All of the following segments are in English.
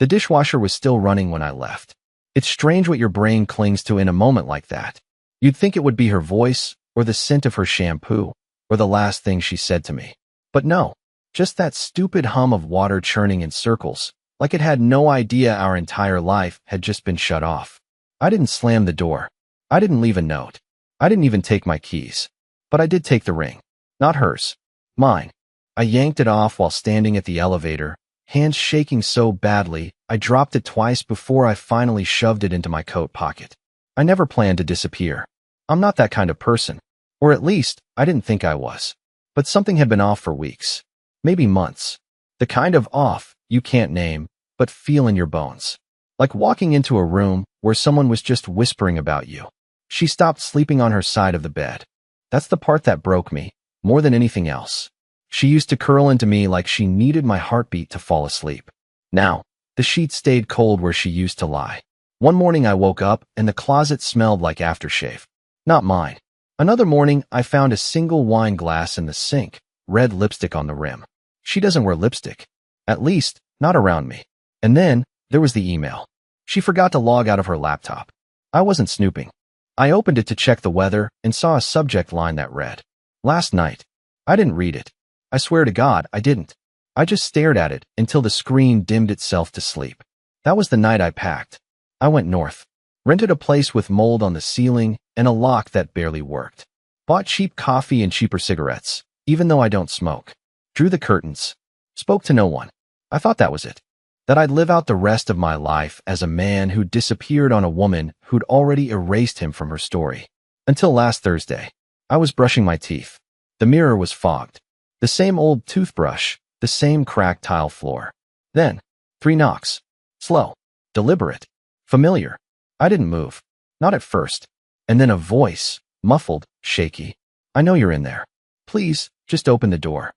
The dishwasher was still running when I left. It's strange what your brain clings to in a moment like that. You'd think it would be her voice, or the scent of her shampoo, or the last thing she said to me. But no, just that stupid hum of water churning in circles, like it had no idea our entire life had just been shut off. I didn't slam the door. I didn't leave a note. I didn't even take my keys. But I did take the ring. Not hers. Mine. I yanked it off while standing at the elevator, hands shaking so badly I dropped it twice before I finally shoved it into my coat pocket. I never planned to disappear. I'm not that kind of person. Or at least, I didn't think I was. But something had been off for weeks. Maybe months. The kind of off you can't name, but feel in your bones. Like walking into a room where someone was just whispering about you. She stopped sleeping on her side of the bed. That's the part that broke me, more than anything else. She used to curl into me like she needed my heartbeat to fall asleep. Now, the sheets stayed cold where she used to lie. One morning I woke up and the closet smelled like aftershave. Not mine. Another morning I found a single wine glass in the sink, red lipstick on the rim. She doesn't wear lipstick. At least, not around me. And then, there was the email. She forgot to log out of her laptop. I wasn't snooping. I opened it to check the weather and saw a subject line that read, "Last night." I didn't read it. I swear to God, I didn't. I just stared at it until the screen dimmed itself to sleep. That was the night I packed. I went north. Rented a place with mold on the ceiling and a lock that barely worked. Bought cheap coffee and cheaper cigarettes, even though I don't smoke. Drew the curtains. Spoke to no one. I thought that was it. That I'd live out the rest of my life as a man who disappeared on a woman who'd already erased him from her story. Until last Thursday. I was brushing my teeth. The mirror was fogged. The same old toothbrush, the same cracked tile floor. Then, 3 knocks. Slow. Deliberate. Familiar. I didn't move. Not at first. And then a voice, muffled, shaky. "I know you're in there. Please, just open the door."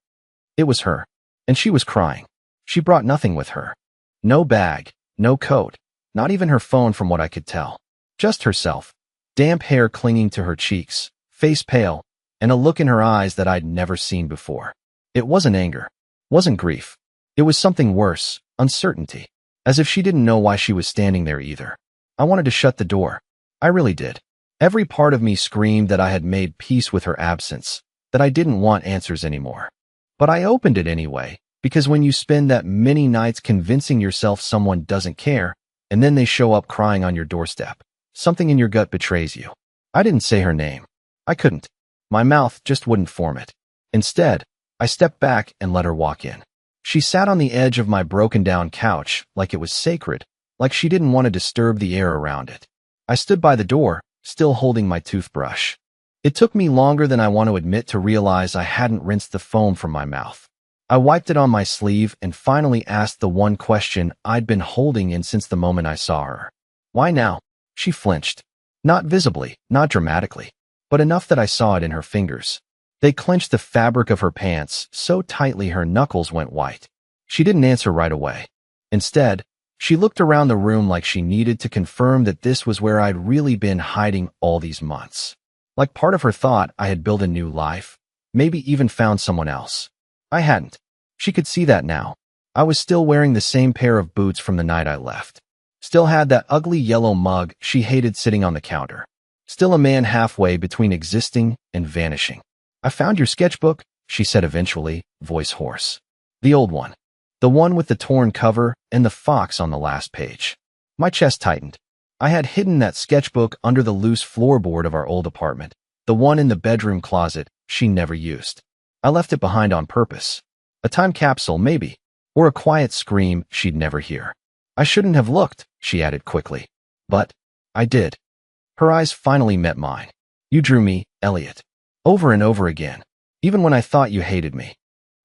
It was her. And she was crying. She brought nothing with her. No bag, no coat, not even her phone from what I could tell. Just herself. Damp hair clinging to her cheeks, face pale, and a look in her eyes that I'd never seen before. It wasn't anger. Wasn't grief. It was something worse, uncertainty. As if she didn't know why she was standing there either. I wanted to shut the door. I really did. Every part of me screamed that I had made peace with her absence, that I didn't want answers anymore. But I opened it anyway, because when you spend that many nights convincing yourself someone doesn't care, and then they show up crying on your doorstep, something in your gut betrays you. I didn't say her name. I couldn't. My mouth just wouldn't form it. Instead, I stepped back and let her walk in. She sat on the edge of my broken-down couch like it was sacred, like she didn't want to disturb the air around it. I stood by the door, still holding my toothbrush. It took me longer than I want to admit to realize I hadn't rinsed the foam from my mouth. I wiped it on my sleeve and finally asked the one question I'd been holding in since the moment I saw her. "Why now?" She flinched. Not visibly, not dramatically, but enough that I saw it in her fingers. They clenched the fabric of her pants so tightly her knuckles went white. She didn't answer right away. Instead, she looked around the room like she needed to confirm that this was where I'd really been hiding all these months. Like part of her thought I had built a new life, maybe even found someone else. I hadn't. She could see that now. I was still wearing the same pair of boots from the night I left. Still had that ugly yellow mug she hated sitting on the counter. Still a man halfway between existing and vanishing. "I found your sketchbook," she said eventually, voice hoarse. The old one. The one with the torn cover and the fox on the last page. My chest tightened. I had hidden that sketchbook under the loose floorboard of our old apartment, the one in the bedroom closet she never used. I left it behind on purpose. A time capsule, maybe, or a quiet scream she'd never hear. "I shouldn't have looked," she added quickly. "But I did." Her eyes finally met mine. "You drew me, Elliot. Over and over again, even when I thought you hated me."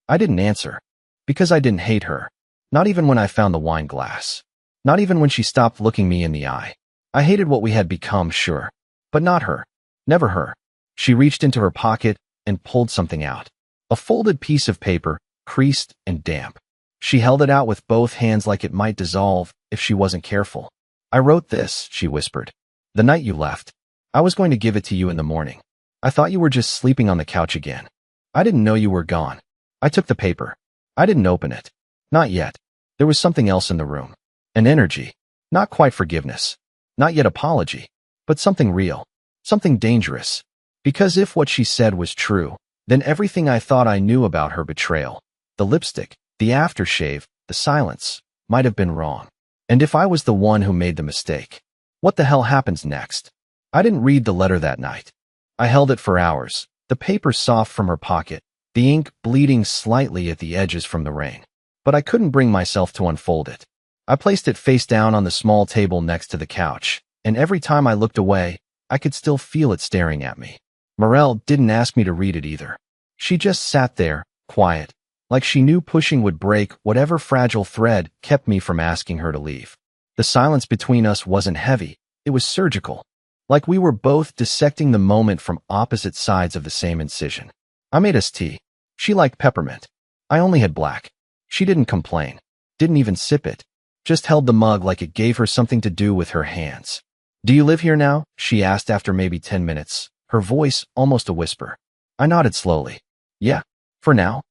I didn't answer, because I didn't hate her. Not even when I found the wine glass. Not even when she stopped looking me in the eye. I hated what we had become, sure, but not her. Never her. She reached into her pocket and pulled something out. A folded piece of paper, creased and damp. She held it out with both hands like it might dissolve if she wasn't careful. "I wrote this," she whispered. "The night you left. I was going to give it to you in the morning. I thought you were just sleeping on the couch again. I didn't know you were gone. I took the paper. I didn't open it. Not yet. There was something else in the room. An energy. Not quite forgiveness. Not yet apology. But something real. Something dangerous. Because if what she said was true, then everything I thought I knew about her betrayal, the lipstick, the aftershave, the silence, might have been wrong. And if I was the one who made the mistake, what the hell happens next? I didn't read the letter that night. I held it for hours, the paper soft from her pocket, the ink bleeding slightly at the edges from the rain. But I couldn't bring myself to unfold it. I placed it face down on the small table next to the couch, and every time I looked away, I could still feel it staring at me. Morel didn't ask me to read it either. She just sat there, quiet, like she knew pushing would break whatever fragile thread kept me from asking her to leave. The silence between us wasn't heavy, it was surgical. Like we were both dissecting the moment from opposite sides of the same incision. I made us tea. She liked peppermint. I only had black. She didn't complain. Didn't even sip it. Just held the mug like it gave her something to do with her hands. "Do you live here now?" she asked after maybe 10 minutes, her voice almost a whisper. I nodded slowly. "Yeah, for now."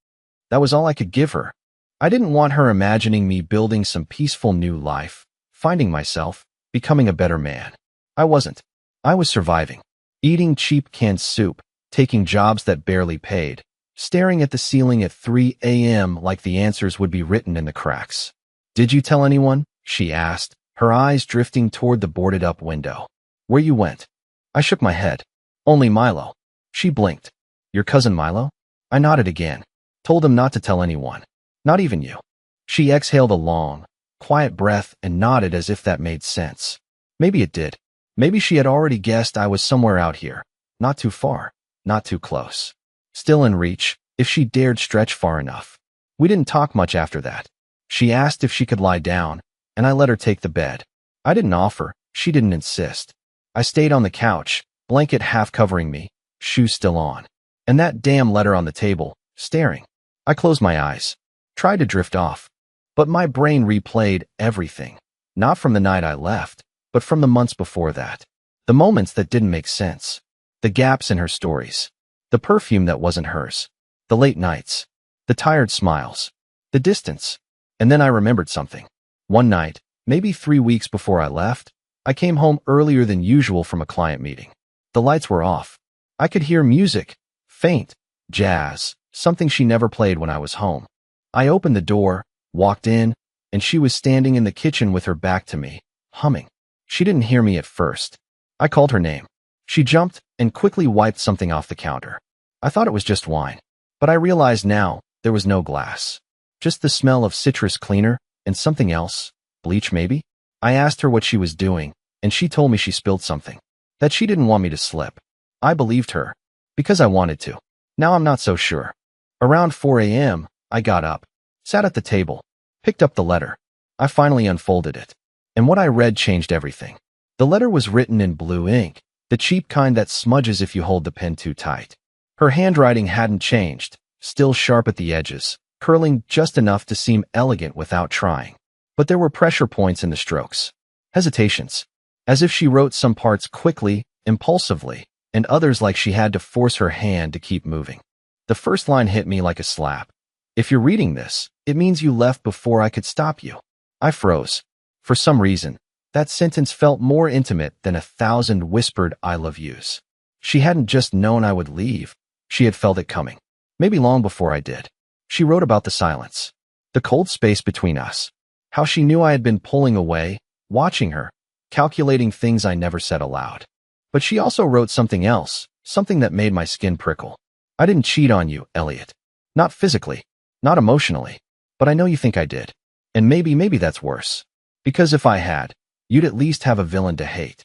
That was all I could give her. I didn't want her imagining me building some peaceful new life, finding myself, becoming a better man. I wasn't. I was surviving. Eating cheap canned soup, taking jobs that barely paid, staring at the ceiling at 3 a.m. like the answers would be written in the cracks. "Did you tell anyone?" she asked, her eyes drifting toward the boarded-up window. "Where you went?" I shook my head. "Only Milo." She blinked. "Your cousin Milo?" I nodded again. "Told him not to tell anyone. Not even you." She exhaled a long, quiet breath and nodded as if that made sense. Maybe it did. Maybe she had already guessed I was somewhere out here. Not too far. Not too close. Still in reach, if she dared stretch far enough. We didn't talk much after that. She asked if she could lie down, and I let her take the bed. I didn't offer. She didn't insist. I stayed on the couch, blanket half covering me, shoes still on. And that damn letter on the table, staring. I closed my eyes. Tried to drift off. But my brain replayed everything. Not from the night I left, but from the months before that. The moments that didn't make sense. The gaps in her stories. The perfume that wasn't hers. The late nights. The tired smiles. The distance. And then I remembered something. One night, maybe 3 weeks before I left, I came home earlier than usual from a client meeting. The lights were off. I could hear music. Faint. Jazz. Something she never played when I was home. I opened the door, walked in, and she was standing in the kitchen with her back to me, humming. She didn't hear me at first. I called her name. She jumped and quickly wiped something off the counter. I thought it was just wine, but I realized now there was no glass. Just the smell of citrus cleaner and something else, bleach maybe? I asked her what she was doing, and she told me she spilled something, that she didn't want me to slip. I believed her, because I wanted to. Now I'm not so sure. Around 4 a.m., I got up, sat at the table, picked up the letter. I finally unfolded it, and what I read changed everything. The letter was written in blue ink, the cheap kind that smudges if you hold the pen too tight. Her handwriting hadn't changed, still sharp at the edges, curling just enough to seem elegant without trying. But there were pressure points in the strokes. Hesitations. As if she wrote some parts quickly, impulsively, and others like she had to force her hand to keep moving. The first line hit me like a slap. "If you're reading this, it means you left before I could stop you." I froze. For some reason, that sentence felt more intimate than 1,000 whispered "I love yous." She hadn't just known I would leave. She had felt it coming. Maybe long before I did. She wrote about the silence. The cold space between us. How she knew I had been pulling away, watching her, calculating things I never said aloud. But she also wrote something else, something that made my skin prickle. "I didn't cheat on you, Elliot. Not physically. Not emotionally. But I know you think I did. And maybe that's worse. Because if I had, you'd at least have a villain to hate."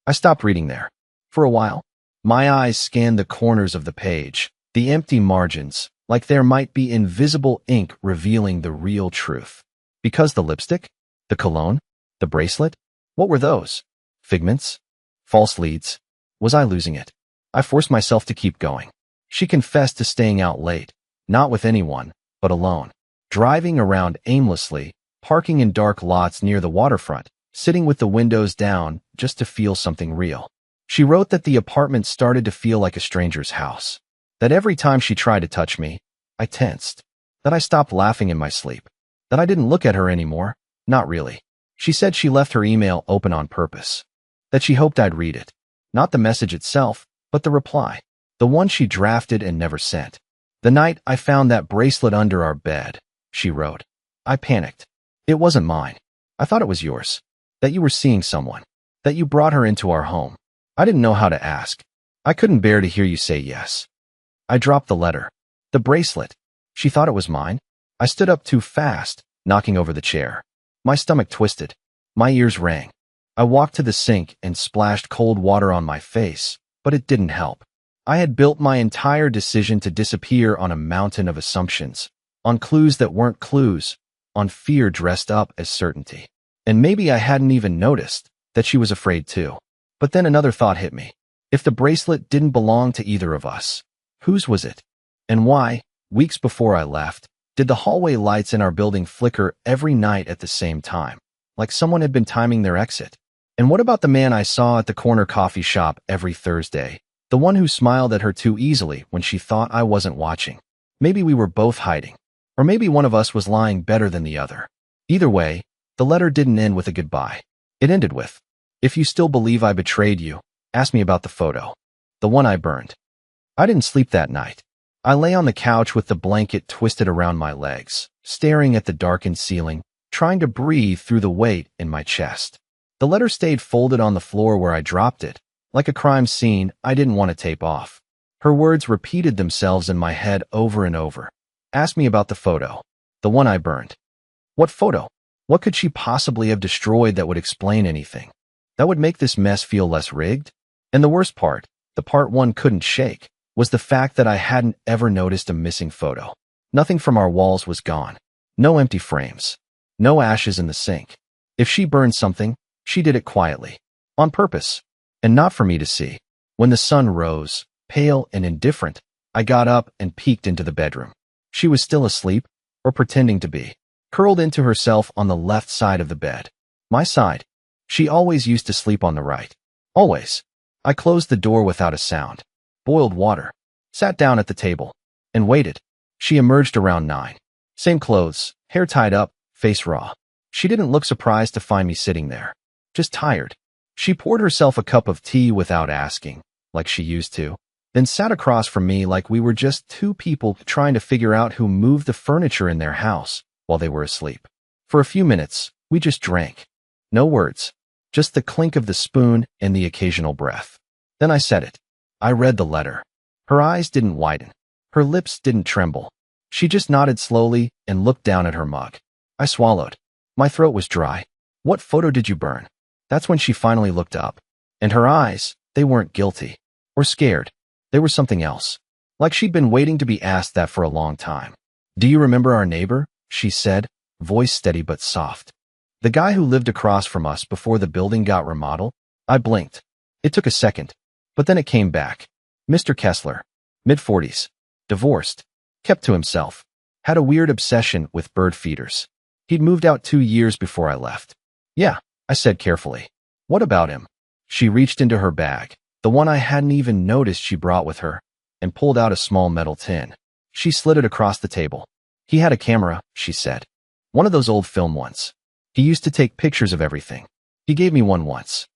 I stopped reading there. For a while, my eyes scanned the corners of the page, the empty margins, like there might be invisible ink revealing the real truth. Because the lipstick? The cologne? The bracelet? What were those? Figments? False leads? Was I losing it? I forced myself to keep going. She confessed to staying out late, not with anyone, but alone. Driving around aimlessly, parking in dark lots near the waterfront, sitting with the windows down just to feel something real. She wrote that the apartment started to feel like a stranger's house. That every time she tried to touch me, I tensed. That I stopped laughing in my sleep. That I didn't look at her anymore. Not really. She said she left her email open on purpose, that she hoped I'd read it. Not the message itself, but the reply. The one she drafted and never sent. "The night I found that bracelet under our bed," she wrote. I panicked. "It wasn't mine. I thought it was yours. That you were seeing someone. That you brought her into our home." I didn't know how to ask. I couldn't bear to hear you say yes. I dropped the letter. The bracelet. She thought it was mine? I stood up too fast, knocking over the chair. My stomach twisted. My ears rang. I walked to the sink and splashed cold water on my face, but it didn't help. I had built my entire decision to disappear on a mountain of assumptions, on clues that weren't clues, on fear dressed up as certainty. And maybe I hadn't even noticed that she was afraid too. But then another thought hit me. If the bracelet didn't belong to either of us, whose was it? And why, weeks before I left, did the hallway lights in our building flicker every night at the same time, like someone had been timing their exit? And what about the man I saw at the corner coffee shop every Thursday, the one who smiled at her too easily when she thought I wasn't watching? Maybe we were both hiding, or maybe one of us was lying better than the other. Either way, the letter didn't end with a goodbye. It ended with, "If you still believe I betrayed you, ask me about the photo. The one I burned." I didn't sleep that night. I lay on the couch with the blanket twisted around my legs, staring at the darkened ceiling, trying to breathe through the weight in my chest. The letter stayed folded on the floor where I dropped it, like a crime scene I didn't want to tape off. Her words repeated themselves in my head over and over. "Ask me about the photo. The one I burned." What photo? What could she possibly have destroyed that would explain anything? That would make this mess feel less rigged? And the worst part, the part one couldn't shake, was the fact that I hadn't ever noticed a missing photo. Nothing from our walls was gone. No empty frames. No ashes in the sink. If she burned something, she did it quietly. On purpose. And not for me to see. When the sun rose, pale and indifferent, I got up and peeked into the bedroom. She was still asleep, or pretending to be, curled into herself on the left side of the bed. My side. She always used to sleep on the right. Always. I closed the door without a sound. Boiled water. Sat down at the table. And waited. She emerged around 9. Same clothes, hair tied up, face raw. She didn't look surprised to find me sitting there. Just tired. She poured herself a cup of tea without asking, like she used to, then sat across from me like we were just two people trying to figure out who moved the furniture in their house while they were asleep. For a few minutes, we just drank. No words. Just the clink of the spoon and the occasional breath. Then I said it. I read the letter. Her eyes didn't widen. Her lips didn't tremble. She just nodded slowly and looked down at her mug. I swallowed. My throat was dry. "What photo did you burn?" That's when she finally looked up. And her eyes, they weren't guilty. Or scared. They were something else. Like she'd been waiting to be asked that for a long time. "Do you remember our neighbor?" she said, voice steady but soft. "The guy who lived across from us before the building got remodeled?" I blinked. It took a second. But then it came back. Mr. Kessler. Mid-40s. Divorced. Kept to himself. Had a weird obsession with bird feeders. He'd moved out 2 years before I left. "Yeah," I said carefully. "What about him?" She reached into her bag, the one I hadn't even noticed she brought with her, and pulled out a small metal tin. She slid it across the table. "He had a camera," she said. "One of those old film ones. He used to take pictures of everything. He gave me one once."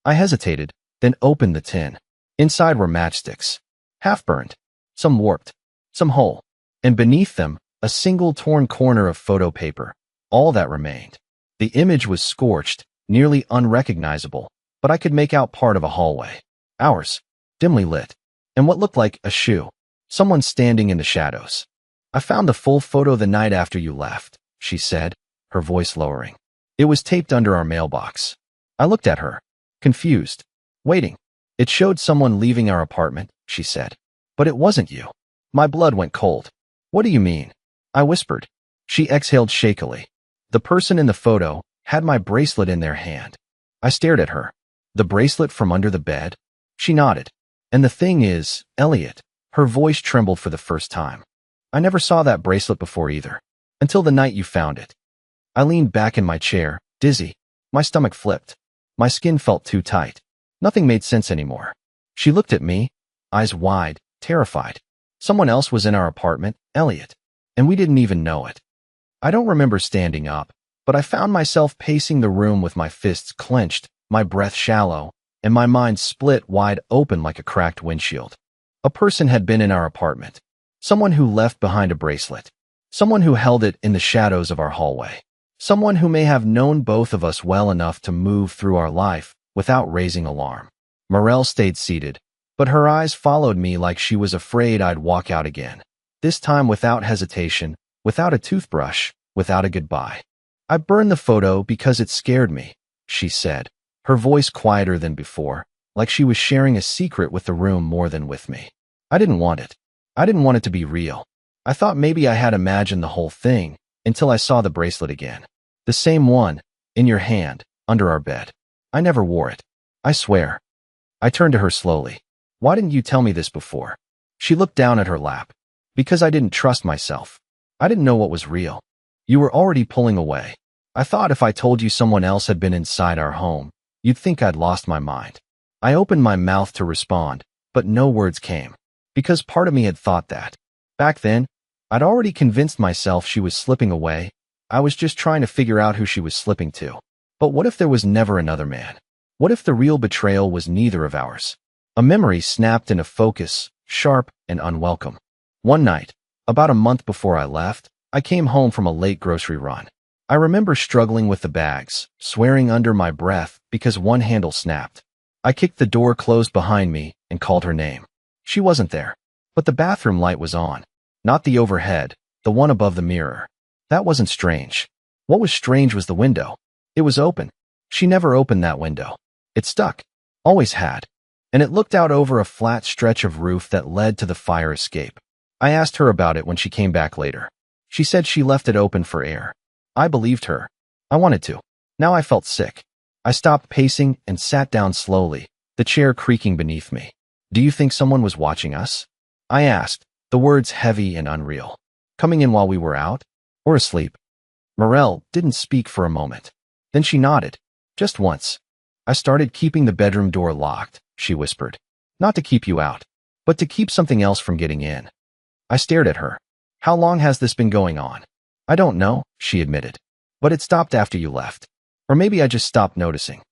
I hesitated, then opened the tin. Inside were matchsticks. Half-burned. Some warped. Some whole. And beneath them, a single torn corner of photo paper. All that remained. The image was scorched, nearly unrecognizable, but I could make out part of a hallway. Ours. Dimly lit. And what looked like a shoe. Someone standing in the shadows. "I found the full photo the night after you left," she said, her voice lowering. "It was taped under our mailbox." I looked at her. Confused. Waiting. "It showed someone leaving our apartment," she said. "But it wasn't you." My blood went cold. "What do you mean?" I whispered. She exhaled shakily. "The person in the photo had my bracelet in their hand." I stared at her. "The bracelet from under the bed?" She nodded. "And the thing is, Elliot," her voice trembled for the first time, "I never saw that bracelet before either. Until the night you found it." I leaned back in my chair, dizzy. My stomach flipped. My skin felt too tight. Nothing made sense anymore. She looked at me, eyes wide, terrified. Someone else was in our apartment, Elliot, and we didn't even know it. I don't remember standing up, but I found myself pacing the room with my fists clenched, my breath shallow, and my mind split wide open like a cracked windshield. A person had been in our apartment. Someone who left behind a bracelet. Someone who held it in the shadows of our hallway. Someone who may have known both of us well enough to move through our life without raising alarm. Morel stayed seated, but her eyes followed me like she was afraid I'd walk out again. This time without hesitation, without a toothbrush, without a goodbye. I burned the photo because it scared me, she said, her voice quieter than before, like she was sharing a secret with the room more than with me. I didn't want it. I didn't want it to be real. I thought maybe I had imagined the whole thing until I saw the bracelet again. The same one, in your hand, under our bed. I never wore it. I swear. I turned to her slowly. Why didn't you tell me this before? She looked down at her lap. Because I didn't trust myself. I didn't know what was real. You were already pulling away. I thought if I told you someone else had been inside our home, you'd think I'd lost my mind. I opened my mouth to respond, but no words came. Because part of me had thought that. Back then, I'd already convinced myself she was slipping away. I was just trying to figure out who she was slipping to. But what if there was never another man? What if the real betrayal was neither of ours? A memory snapped into focus, sharp and unwelcome. One night, about a month before I left, I came home from a late grocery run. I remember struggling with the bags, swearing under my breath because one handle snapped. I kicked the door closed behind me and called her name. She wasn't there, but the bathroom light was on. Not the overhead, the one above the mirror. That wasn't strange. What was strange was the window. It was open. She never opened that window. It stuck. Always had. And it looked out over a flat stretch of roof that led to the fire escape. I asked her about it when she came back later. She said she left it open for air. I believed her. I wanted to. Now I felt sick. I stopped pacing and sat down slowly, the chair creaking beneath me. Do you think someone was watching us? I asked, the words heavy and unreal. Coming in while we were out? Or asleep? Morel didn't speak for a moment. Then she nodded. Just once. I started keeping the bedroom door locked, she whispered. Not to keep you out, but to keep something else from getting in. I stared at her. How long has this been going on? I don't know, she admitted. But it stopped after you left. Or maybe I just stopped noticing.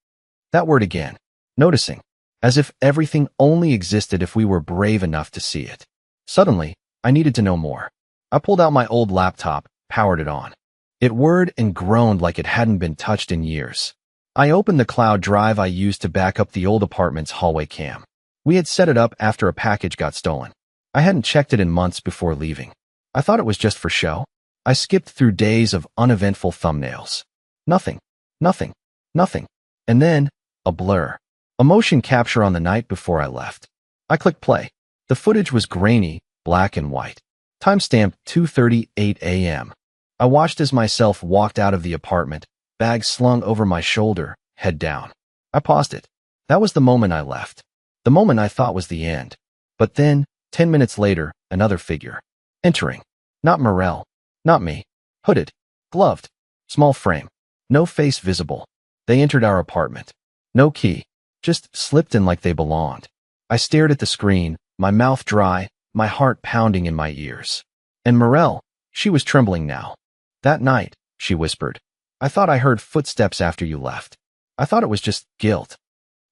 That word again. Noticing. As if everything only existed if we were brave enough to see it. Suddenly, I needed to know more. I pulled out my old laptop, powered it on. It whirred and groaned like it hadn't been touched in years. I opened the cloud drive I used to back up the old apartment's hallway cam. We had set it up after a package got stolen. I hadn't checked it in months before leaving. I thought it was just for show. I skipped through days of uneventful thumbnails. Nothing. Nothing. Nothing. And then, a blur. A motion capture on the night before I left. I clicked play. The footage was grainy, black and white. Timestamp 2:38 a.m. I watched as myself walked out of the apartment, bag slung over my shoulder, head down. I paused it. That was the moment I left. The moment I thought was the end. But then, 10 minutes later, another figure. Entering. Not Morel. Not me. Hooded. Gloved. Small frame. No face visible. They entered our apartment. No key. Just slipped in like they belonged. I stared at the screen, my mouth dry, my heart pounding in my ears. And Morel, she was trembling now. That night, she whispered, I thought I heard footsteps after you left. I thought it was just guilt.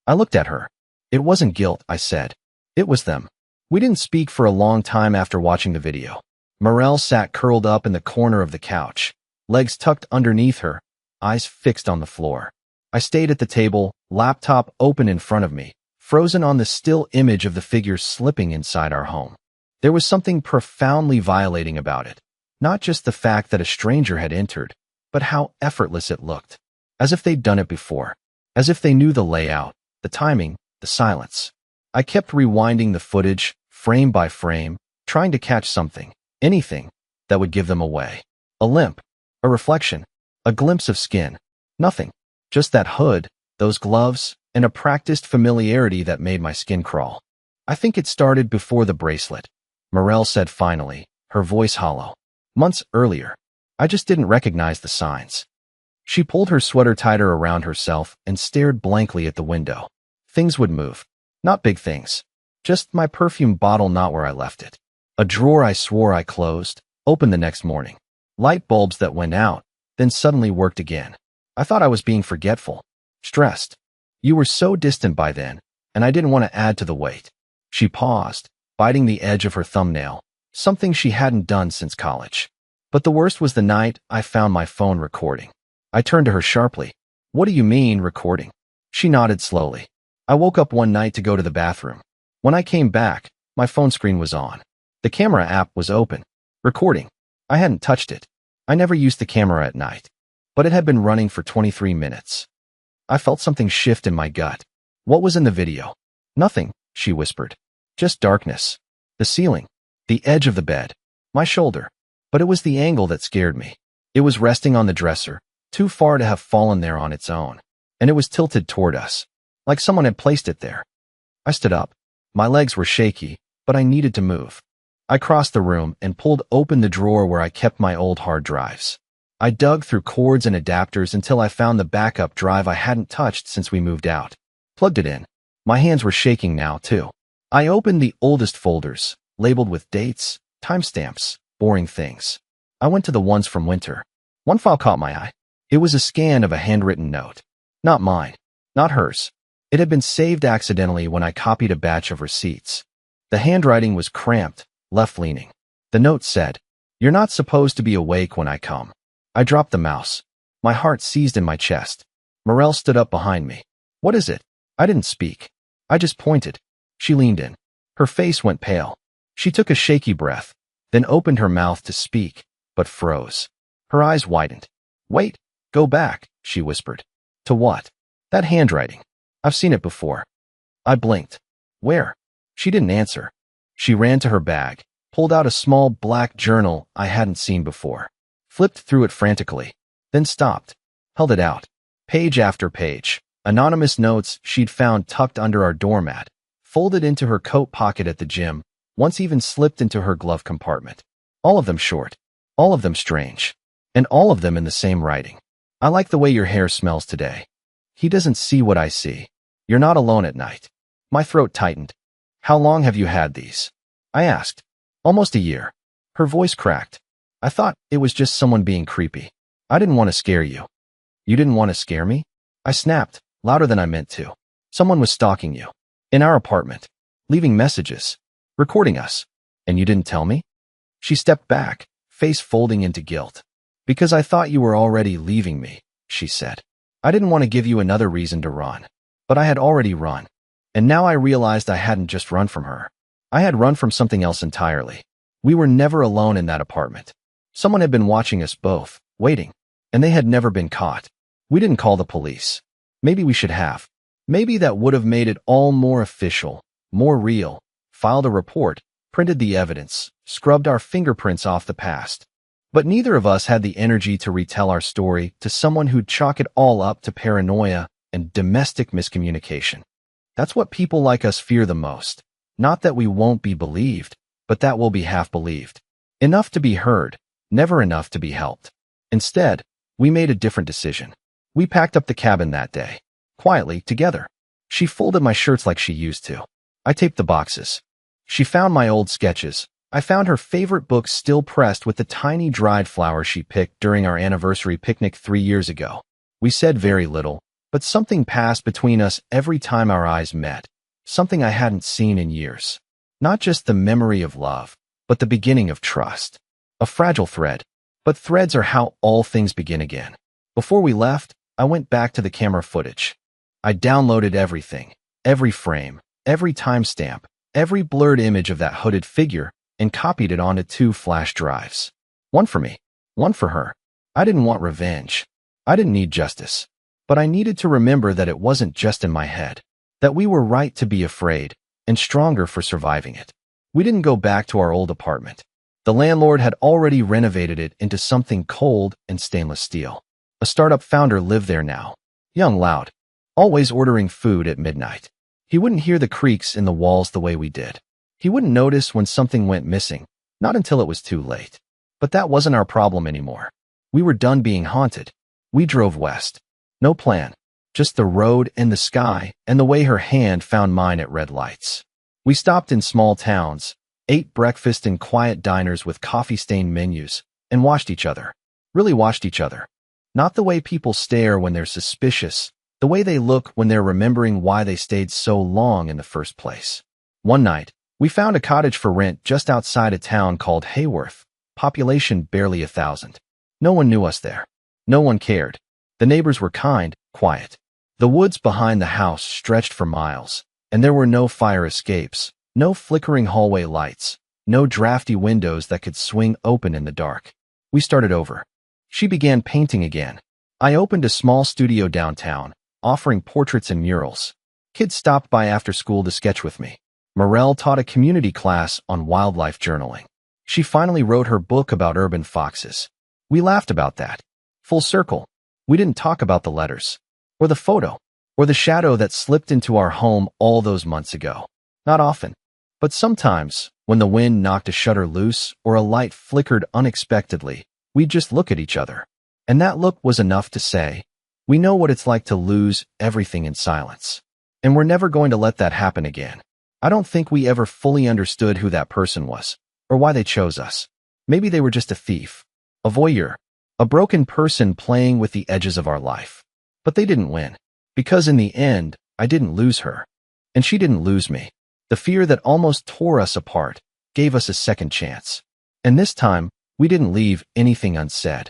I looked at her. It wasn't guilt, I said. It was them. We didn't speak for a long time after watching the video. Morel sat curled up in the corner of the couch, legs tucked underneath her, eyes fixed on the floor. I stayed at the table, laptop open in front of me, frozen on the still image of the figure slipping inside our home. There was something profoundly violating about it. Not just the fact that a stranger had entered, but how effortless it looked. As if they'd done it before. As if they knew the layout, the timing, the silence. I kept rewinding the footage, frame by frame, trying to catch something, anything, that would give them away. A limp, a reflection, a glimpse of skin. Nothing. Just that hood, those gloves, and a practiced familiarity that made my skin crawl. I think it started before the bracelet, Morel said finally, her voice hollow. Months earlier. I just didn't recognize the signs. She pulled her sweater tighter around herself and stared blankly at the window. Things would move. Not big things. Just my perfume bottle not where I left it. A drawer I swore I closed, opened the next morning. Light bulbs that went out, then suddenly worked again. I thought I was being forgetful, stressed. You were so distant by then, and I didn't want to add to the weight. She paused, biting the edge of her thumbnail, something she hadn't done since college. But the worst was the night I found my phone recording. I turned to her sharply. What do you mean, recording? She nodded slowly. I woke up one night to go to the bathroom. When I came back, my phone screen was on. The camera app was open. Recording. I hadn't touched it. I never used the camera at night. But it had been running for 23 minutes. I felt something shift in my gut. What was in the video? Nothing, she whispered. Just darkness. The ceiling. The edge of the bed. My shoulder. But it was the angle that scared me. It was resting on the dresser, too far to have fallen there on its own. And it was tilted toward us, like someone had placed it there. I stood up. My legs were shaky, but I needed to move. I crossed the room and pulled open the drawer where I kept my old hard drives. I dug through cords and adapters until I found the backup drive I hadn't touched since we moved out. Plugged it in. My hands were shaking now, too. I opened the oldest folders, labeled with dates, timestamps, boring things. I went to the ones from winter. One file caught my eye. It was a scan of a handwritten note. Not mine. Not hers. It had been saved accidentally when I copied a batch of receipts. The handwriting was cramped, left-leaning. The note said, "You're not supposed to be awake when I come." I dropped the mouse. My heart seized in my chest. Morel stood up behind me. What is it? I didn't speak. I just pointed. She leaned in. Her face went pale. She took a shaky breath, then opened her mouth to speak, but froze. Her eyes widened. Wait, go back, she whispered. To what? That handwriting. I've seen it before. I blinked. Where? She didn't answer. She ran to her bag, pulled out a small black journal I hadn't seen before, flipped through it frantically, then stopped, held it out. Page after page, anonymous notes she'd found tucked under our doormat, folded into her coat pocket at the gym, once even slipped into her glove compartment. All of them short, all of them strange, and all of them in the same writing. I like the way your hair smells today. He doesn't see what I see. You're not alone at night. My throat tightened. How long have you had these? I asked. Almost a year. Her voice cracked. I thought it was just someone being creepy. I didn't want to scare you. You didn't want to scare me? I snapped, louder than I meant to. Someone was stalking you. In our apartment. Leaving messages. Recording us. And you didn't tell me? She stepped back, face folding into guilt. Because I thought you were already leaving me, she said. I didn't want to give you another reason to run. But I had already run. And now I realized I hadn't just run from her. I had run from something else entirely. We were never alone in that apartment. Someone had been watching us both, waiting, and they had never been caught. We didn't call the police. Maybe we should have. Maybe that would have made it all more official, more real. Filed a report, printed the evidence, scrubbed our fingerprints off the past. But neither of us had the energy to retell our story to someone who'd chalk it all up to paranoia and domestic miscommunication. That's what people like us fear the most. Not that we won't be believed, but that we'll be half believed. Enough to be heard, never enough to be helped. Instead, we made a different decision. We packed up the cabin that day, quietly, together. She folded my shirts like she used to. I taped the boxes. She found my old sketches. I found her favorite books still pressed with the tiny dried flowers she picked during our anniversary picnic 3 years ago. We said very little, but something passed between us every time our eyes met. Something I hadn't seen in years. Not just the memory of love, but the beginning of trust. A fragile thread. But threads are how all things begin again. Before we left, I went back to the camera footage. I downloaded everything, every frame, every timestamp, every blurred image of that hooded figure, and copied it onto 2 flash drives. One for me, one for her. I didn't want revenge. I didn't need justice. But I needed to remember that it wasn't just in my head. That we were right to be afraid, and stronger for surviving it. We didn't go back to our old apartment. The landlord had already renovated it into something cold and stainless steel. A startup founder lived there now. Young, loud. Always ordering food at midnight. He wouldn't hear the creaks in the walls the way we did. He wouldn't notice when something went missing, not until it was too late. But that wasn't our problem anymore. We were done being haunted. We drove west. No plan, just the road and the sky and the way her hand found mine at red lights. We stopped in small towns, ate breakfast in quiet diners with coffee-stained menus, and watched each other. Really watched each other. Not the way people stare when they're suspicious, the way they look when they're remembering why they stayed so long in the first place. One night, we found a cottage for rent just outside a town called Hayworth, population barely 1,000. No one knew us there. No one cared. The neighbors were kind, quiet. The woods behind the house stretched for miles, and there were no fire escapes, no flickering hallway lights, no drafty windows that could swing open in the dark. We started over. She began painting again. I opened a small studio downtown, offering portraits and murals. Kids stopped by after school to sketch with me. Morel taught a community class on wildlife journaling. She finally wrote her book about urban foxes. We laughed about that. Full circle. We didn't talk about the letters, or the photo, or the shadow that slipped into our home all those months ago. Not often. But sometimes, when the wind knocked a shutter loose or a light flickered unexpectedly, we'd just look at each other. And that look was enough to say, we know what it's like to lose everything in silence. And we're never going to let that happen again. I don't think we ever fully understood who that person was, or why they chose us. Maybe they were just a thief, a voyeur, a broken person playing with the edges of our life. But they didn't win. Because in the end, I didn't lose her. And she didn't lose me. The fear that almost tore us apart gave us a second chance. And this time, we didn't leave anything unsaid.